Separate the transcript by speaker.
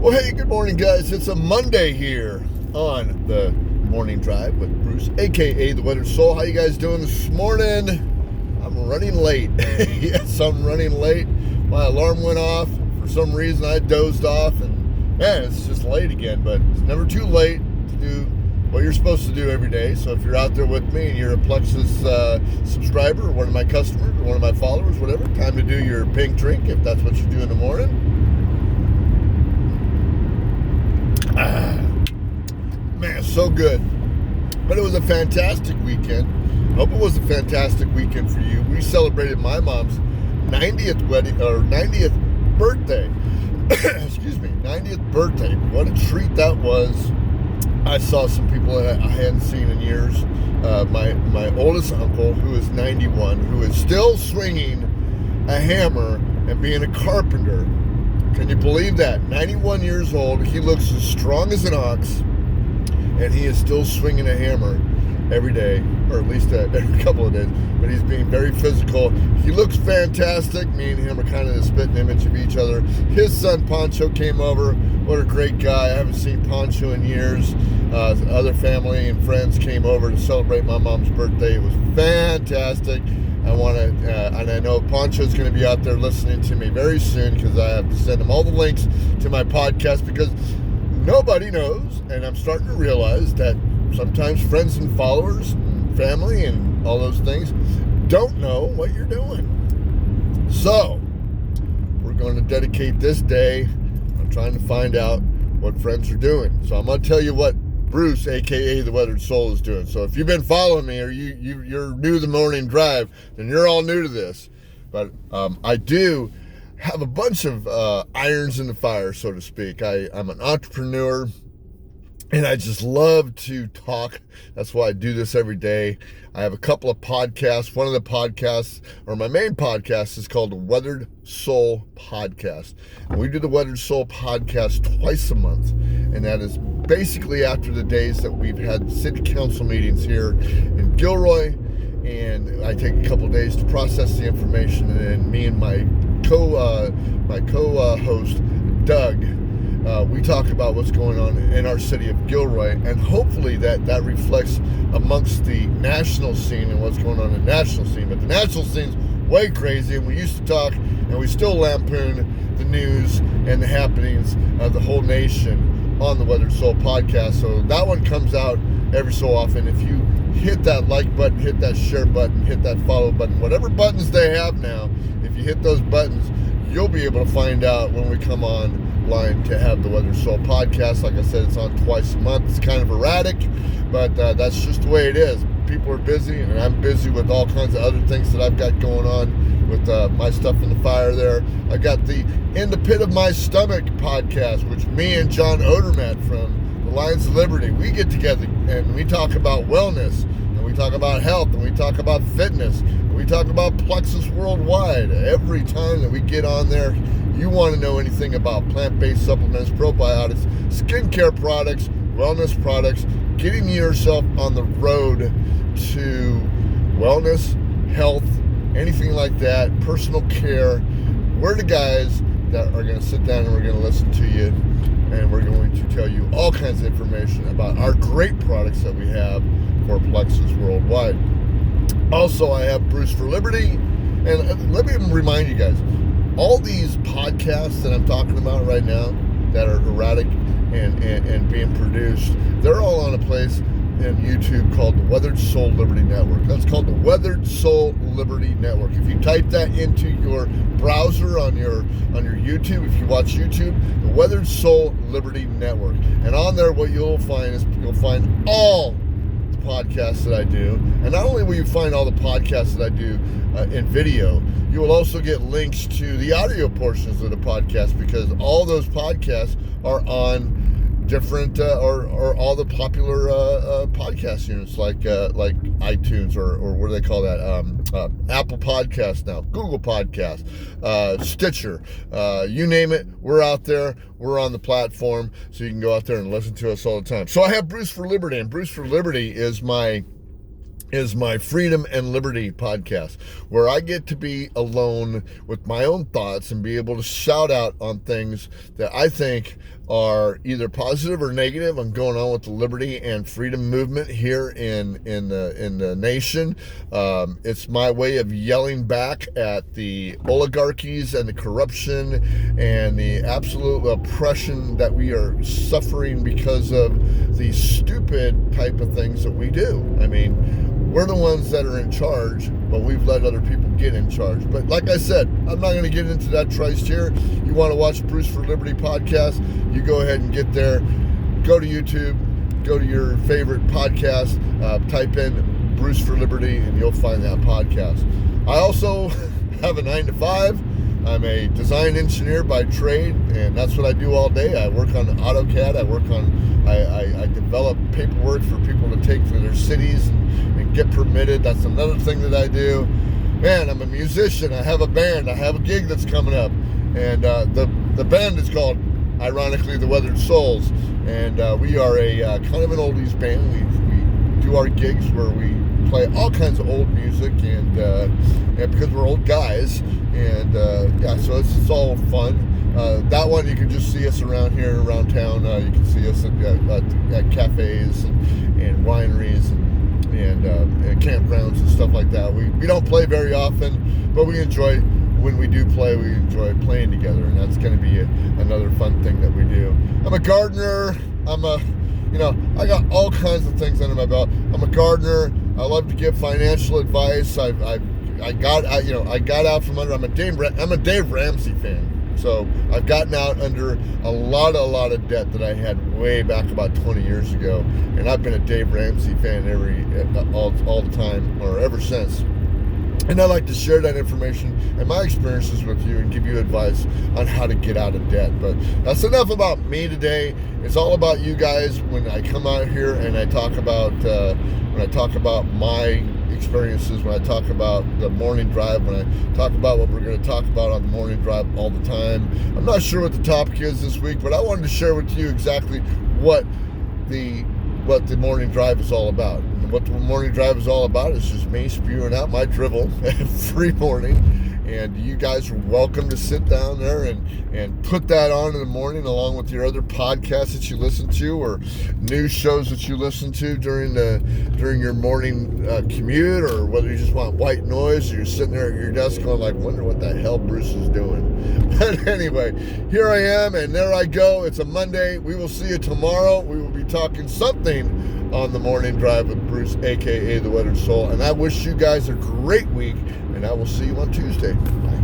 Speaker 1: Well, hey, good morning, guys. It's a Monday here on the Morning Drive with Bruce, aka the Weathered Soul. How you guys doing this morning? I'm running late. Yes, I'm running late. My alarm went off. For some reason, I dozed off, and man, it's just late again. But it's never too late to do what you're supposed to do every day. So if you're out there with me and you're a Plexus subscriber, or one of my customers, or one of my followers, whatever, time to do your pink drink if that's what you do in the morning. Man, so good. But it was a fantastic weekend. Hope it was a fantastic weekend for you. We celebrated my mom's 90th wedding, or 90th birthday. Excuse me, 90th birthday. What a treat that was. I saw some people I hadn't seen in years. My oldest uncle, who is 91, who is still swinging a hammer and being a carpenter. Can you believe that? 91 years old. He looks as strong as an ox, and he is still swinging a hammer every day, or at least every couple of days. But he's being very physical. He looks fantastic. Me and him are kind of the spitting image of each other. His son Pancho came over. What a great guy. I haven't seen Pancho in years. Other family and friends came over to celebrate my mom's birthday. It was fantastic. And I know Pancho's going to be out there listening to me very soon, because I have to send him all the links to my podcast, because nobody knows, and I'm starting to realize that sometimes friends and followers and family and all those things don't know what you're doing. So we're going to dedicate this day on trying to find out what friends are doing. So I'm going to tell you what Bruce, aka the Weathered Soul, is doing. So if you've been following me, or you're new to the Morning Drive, then you're all new to this. But I do have a bunch of irons in the fire, so to speak. I'm an entrepreneur, and I just love to talk. That's why I do this every day. I have a couple of podcasts. One of the podcasts, or my main podcast, is called the Weathered Soul Podcast. And we do the Weathered Soul Podcast twice a month. And that is basically after the days that we've had city council meetings here in Gilroy. And I take a couple of days to process the information. And then me and my co-host, Doug, we talk about what's going on in our city of Gilroy, and hopefully that reflects amongst the national scene and what's going on in the national scene. But the national scene's way crazy, and we used to talk, and we still lampoon the news and the happenings of the whole nation on the Weathered Soul Podcast. So that one comes out every so often. If you hit that like button, hit that share button, hit that follow button, whatever buttons they have now, if you hit those buttons, you'll be able to find out when we come online to have the Weathered Soul Podcast. Like I said, it's on twice a month. It's kind of erratic, but that's just the way it is. People are busy, and I'm busy with all kinds of other things that I've got going on with my stuff in the fire there. I got the In the Pit of My Stomach podcast, which me and John Odermatt from the Lions of Liberty, we get together and we talk about wellness, and we talk about health, and we talk about fitness, and we talk about Plexus Worldwide. Every time that we get on there, you want to know anything about plant-based supplements, probiotics, skincare products, wellness products, getting yourself on the road to wellness, health, anything like that, personal care. We're the guys that are going to sit down and we're going to listen to you, and we're going to tell you all kinds of information about our great products that we have for Plexus Worldwide. Also, I have Bruce for Liberty, and let me remind you guys, all these podcasts that I'm talking about right now that are erratic and being produced, they're all on a place in YouTube called the Weathered Soul Liberty Network. That's called the Weathered Soul Liberty Network. If you type that into your browser on your YouTube, if you watch YouTube, the Weathered Soul Liberty Network. And on there, what you'll find is you'll find all the podcasts that I do. And not only will you find all the podcasts that I do in video, you will also get links to the audio portions of the podcast, because all those podcasts are on different or all the popular podcast units like iTunes or what do they call that? Apple Podcasts now, Google Podcasts, Stitcher, you name it, we're out there. We're on the platform, so you can go out there and listen to us all the time. So I have Bruce for Liberty, and Bruce for Liberty is my Freedom and Liberty podcast, where I get to be alone with my own thoughts and be able to shout out on things that I think are either positive or negative on going on with the liberty and freedom movement here in the nation. It's my way of yelling back at the oligarchies and the corruption and the absolute oppression that we are suffering because of the stupid type of things that we do. I mean, we're the ones that are in charge, but we've let other people get in charge. But like I said, I'm not going to get into that Christ here. You want to watch Bruce for Liberty podcast, you go ahead and get there. Go to YouTube, go to your favorite podcast, type in Bruce for Liberty, and you'll find that podcast. I also have a 9-to-5. I'm a design engineer by trade, and that's what I do all day. I work on AutoCAD. I develop paperwork for people to take to their cities and get permitted. That's another thing that I do. Man, I'm a musician. I have a band. I have a gig that's coming up, and the band is called, ironically, The Weathered Souls, and we are a kind of an oldies band. We do our gigs where we play all kinds of old music, and because we're old guys, and so it's all fun. That one, you can just see us around here, around town. You can see us at cafes and wineries and campgrounds and stuff like that. We don't play very often, but we enjoy, when we do play, we enjoy playing together, and that's going to be another fun thing that we do. I'm a gardener. I got all kinds of things under my belt. I'm a gardener. I love to give financial advice. I got out from under. I'm a Dave Ramsey fan. So I've gotten out under a lot of debt that I had way back about 20 years ago, and I've been a Dave Ramsey fan all the time, or ever since. And I like to share that information and my experiences with you and give you advice on how to get out of debt. But that's enough about me today. It's all about you guys when I come out here and I talk about my experiences, when I talk about the morning drive, when I talk about what we're going to talk about on the morning drive all the time. I'm not sure what the topic is this week, but I wanted to share with you exactly what the morning drive is all about. And what the morning drive is all about is just me spewing out my drivel every morning. And you guys are welcome to sit down there and put that on in the morning along with your other podcasts that you listen to, or news shows that you listen to during your morning commute, or whether you just want white noise, or you're sitting there at your desk going like, wonder what the hell Bruce is doing. But anyway, here I am, and there I go. It's a Monday. We will see you tomorrow. We will be talking something on the morning drive with Bruce, aka The Weathered Soul. And I wish you guys a great week, and I will see you on Tuesday. Bye.